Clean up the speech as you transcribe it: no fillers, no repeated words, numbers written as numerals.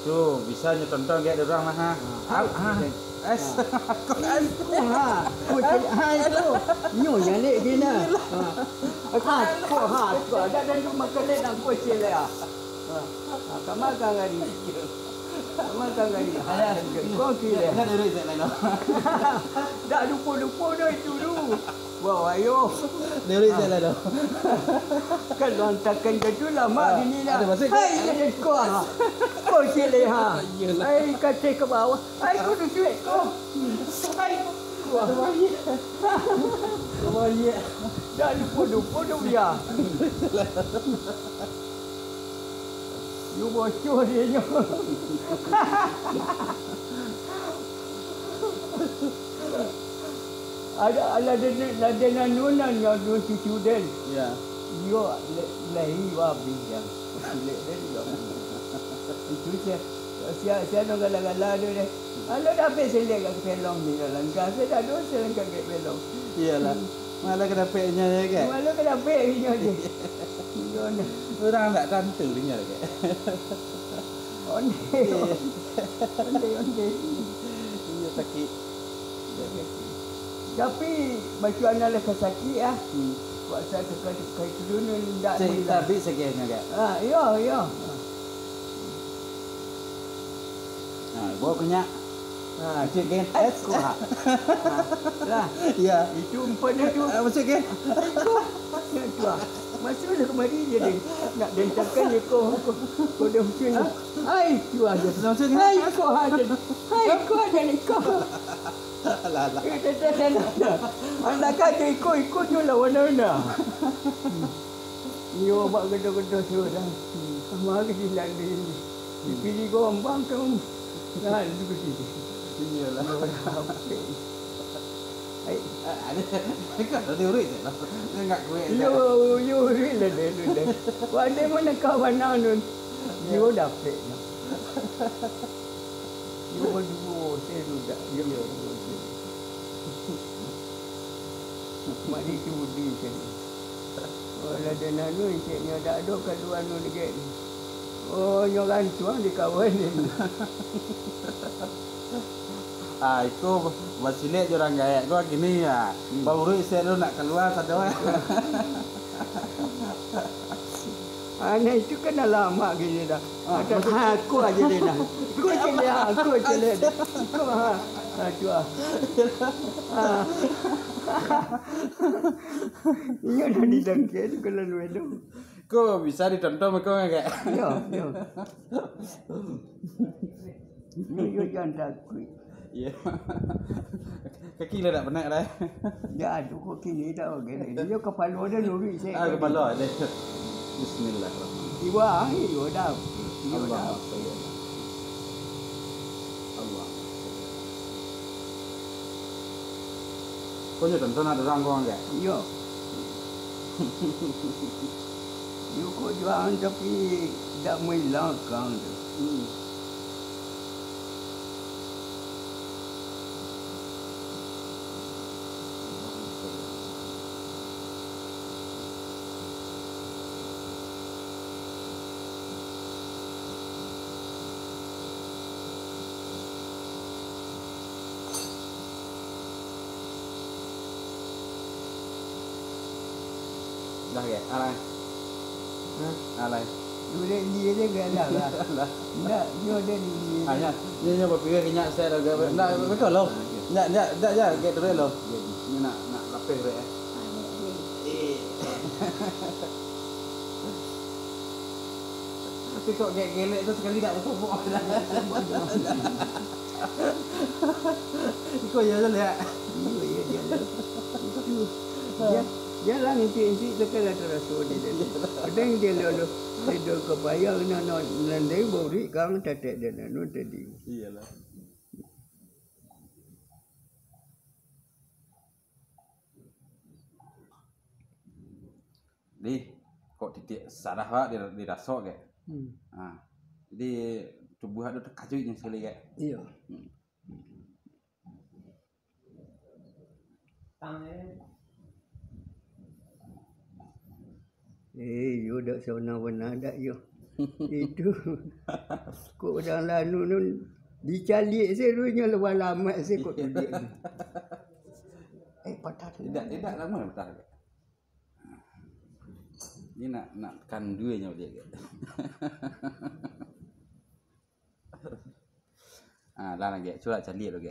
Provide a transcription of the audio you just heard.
Tu bisa tonton kayak orang lah ha. Es. Itu. Nyo yang ni kena. Kau ada makan ni nak kau cile ah. Kamu kan gari. Kau kira. Kan duit saya lain. Dah lupa dah itu dulu. Wah, ayo. Duit saya lain. Kan lontakan gitu lama gini lah. Ada masuk. Hai, kau. Kau cile ha. Hai, kacau ke bawah. Hai, kau tu duit kau. Hai. Wah, ya. Dah lupa dia. You bocor dia nyo. Ada nanunan yang dua student. Ya. Dia lahi wabi yang cilik dia juga. Itu saya nak gala-gala dia deh. Kalau dah peselik kat pelong ni dalam gas saya dah dosa kat pelong. Iyalah. Malah kena peknya je kan. Malah kena peknya je. Orang tak tentu dia ke. Onde. Iya sakit. Tapi macam mana lah sakit ah. Kuasa tekan turun ndak Saya tapi segenya kan. Ya. Bawa kenyak. Cik kan. Lah. Ya. Itu empatnya tu. Masuk kan. Tu. Masuklah kemari je dia. Nak dentakan je kau dah macam ni. Hai, tu aja. Masuk kan. Hai, kau ada. Hai, kau ada ni kau. Alah. Anda kata ikut tu lah warna-warna. Ni obat gedor-gedor tu dah. Sama ke silap dia ni. Dipilih gombang kamu. Nah, itu ke sini. Iyalah. Hai, Kan ada duit je lah. Enggak kuih. you real dah. Wada mana kawan anu. You dapat. You berdua saya sudah. You. Mak dia cudi kan. Kalau ada nanu ceknya dak ada kalau anu dekat. Oh, nyoran tuang di kawan ni. Itu basilik je orang gaya. Kau gini ya. Baru saya lu nak keluar satu. Anak itu kan dah lama gini dah. Aku aja dia dah. Aku je dia. Aku Ini dah didengket kalau lu itu. Kau bisa ditonton kau enggak? Ya. Ini jangan takut. Ya. Kaki dah tak penat dah. Ya, tu kok kini dah okey. Dia kepala dia nuri saya. Kepala ada. Bismillahirrahmanirrahim. Iwa dah. Allah. Allah. Kau ni tonton ada orang kau enggak? Ya. You kok jual tapi tak melangkang tu. Dah ke? Alai. Alai. Dia galak lah. Tak, dia ni. Hanya dia berpikir kenyak saya dah. Nak betul loh. Tak ke terus loh. Ni nak lapis rek. Tapi kok gelek tu sekali tak betul. Kau ya lihat. Dia lah nanti tekan terasa dia. Ada yang dia lalu dia kepayang nanti bori kang tetek dia nanu tadi. Iyalah. Di kok titik sarah pak di rasok ke? Jadi tubuh ada terkajutnya sekali ke? Iya. You dah sewana-wana dah you. Itu. Kok orang lalu nun dicalik serunya lepas lamat saya kok tulik. Patah Tidak lama patah. Ini nak kan duanya dia. Lah lagi, cuba cari lagi.